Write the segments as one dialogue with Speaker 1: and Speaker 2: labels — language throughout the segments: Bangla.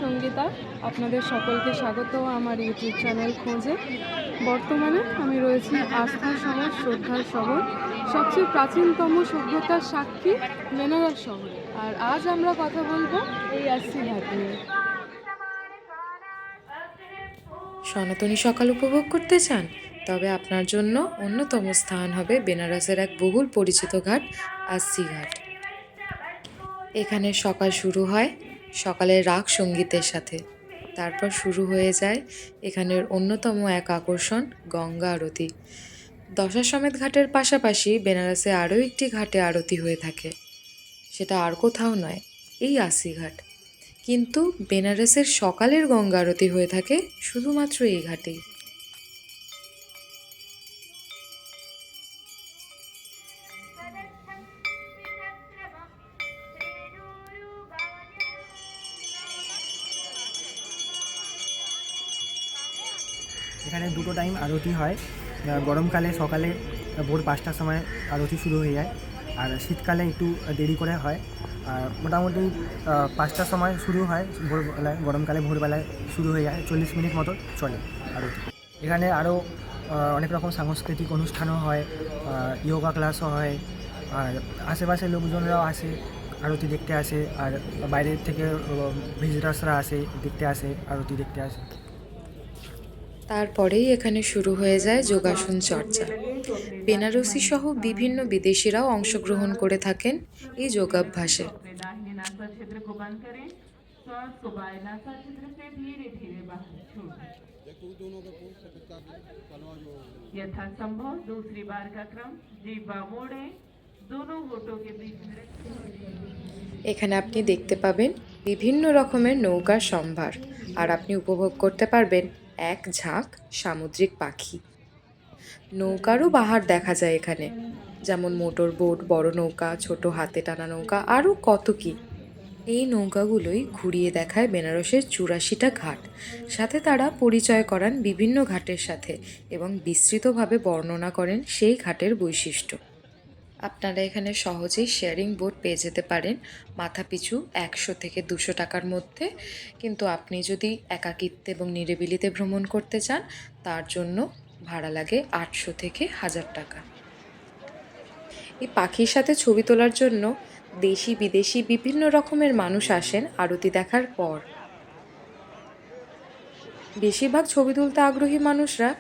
Speaker 1: সঙ্গীতা। আপনাদের সকলকে স্বাগত আমার ইউটিউব চ্যানেল খোঁজে। বর্তমানে আমি রয়েছি আস্থার শহর, শ্রদ্ধার শহর, সবচেয়ে প্রাচীনতম সভ্যতার সাক্ষী বেনারস শহরে। আর আজ আমরা কথা বলবো এই আসছি ঘাট নিয়ে।
Speaker 2: সনাতনী সকাল উপভোগ করতে চান? তবে আপনার জন্য অন্যতম স্থান হবে বেনারসের এক বহুল পরিচিত ঘাট, আস্সি ঘাট। এখানে সকাল শুরু হয় সকালের রাগ সঙ্গীতের সাথে। তারপর শুরু হয়ে যায় এখানের অন্যতম এক আকর্ষণ, গঙ্গা আরতি। দশাশ্বমেধ ঘাটের পাশাপাশি বেনারসে আরও একটি ঘাটে আরতি হয়ে থাকে। সেটা আর কোথাও নয়, এই আস্সি ঘাট। কিন্তু বেনারসের সকালের গঙ্গা আরতি হয়ে থাকে শুধুমাত্র এই ঘাটেই।
Speaker 3: এখানে দুটো টাইম আরতি হয়। গরমকালে সকালে ভোর 5টার সময় আরতি শুরু হয়ে যায়, আর শীতকালে একটু দেরি করে হয়। আর মোটামুটি 5টার সময় শুরু হয় ভোরবেলায়, গরমকালে ভোরবেলায় শুরু হয়ে যায়, 40 মিনিট মতো চলে আরতি। এখানে আরও অনেক রকম সাংস্কৃতিক অনুষ্ঠানও হয়, যোগা ক্লাসও হয়, আর আশেপাশের লোকজনরাও আসে, আরতি দেখতে আসে, আর বাইরের থেকে ভিজিটার্সরা আসে, দেখতে আসে, আরতি দেখতে আসে।
Speaker 2: তারপরেই এখানে শুরু হয়ে যায় যোগাসন চর্চা। বেনারসি সহ বিভিন্ন বিদেশিরাও অংশগ্রহণ করে থাকেন এই যোগাভ্যাসে।
Speaker 4: यथासंभव दूसरी बार का क्रम जीवा मोड़े दोनों होठों के बीच में।
Speaker 2: এখানে আপনি দেখতে পাবেন বিভিন্ন রকমের নৌকার সম্ভার, আর আপনি উপভোগ করতে পারবেন এক ঝাঁক সামুদ্রিক পাখি। নৌকারও বাহার দেখা যায় এখানে, যেমন মোটর বোট, বড় নৌকা, ছোট হাতে টানা নৌকা, আরও কত কি। এই নৌকাগুলোই ঘুরিয়ে দেখায় বেনারসের 84টা ঘাট, সাথে তারা পরিচয় করান বিভিন্ন ঘাটের সাথে এবং বিস্তৃতভাবে বর্ণনা করেন সেই ঘাটের বৈশিষ্ট্য। আপনারা এখানে সহজেই শেয়ারিং বোট পেয়ে যেতে পারেন, মাথাপিছু 100 থেকে 200 টাকার মধ্যে। কিন্তু আপনি যদি একাকিত্বে এবং নিরিবিলিতে ভ্রমণ করতে চান, তার জন্য ভাড়া লাগে 800 থেকে 1000 টাকা। এই পাখির সাথে ছবি তোলার জন্য দেশি বিদেশি বিভিন্ন রকমের মানুষ আসেন আরতি দেখার পর। বেশিরভাগ ছবি তুলতে আগ্রহী মানুষরা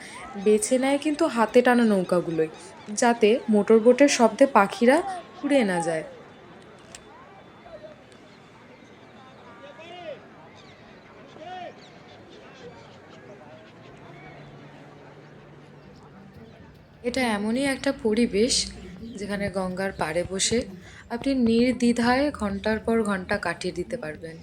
Speaker 2: বেছে নেয় কিন্তু হাতে টানা নৌকাগুলোই, যাতে মোটর বোটের শব্দে পাখিরা উড়ে না যায়। এটা এমনই একটা পরিবেশ যেখানে গঙ্গার পাড়ে বসে আপনি নির্দ্বিধায় ঘন্টার পর ঘন্টা কাটিয়ে দিতে পারবেন।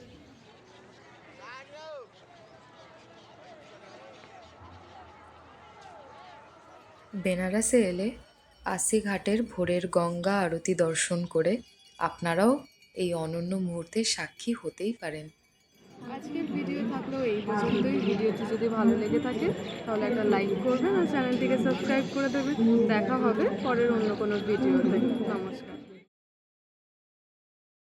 Speaker 2: বেনারসে এলে আস্সি ঘাটের ভোরের গঙ্গা আরতি দর্শন করে আপনারাও এই অনন্য মুহূর্তের সাক্ষী হতেই পারেন।
Speaker 1: আজকের ভিডিও থাকলো এই পর্যন্তই। ভিডিওটি যদি ভালো লেগে থাকে তাহলে একটা লাইক করবেন আর চ্যানেলটিকে সাবস্ক্রাইব করে দেবেন। দেখা হবে পরের অন্য কোনো ভিডিওতে। নমস্কার।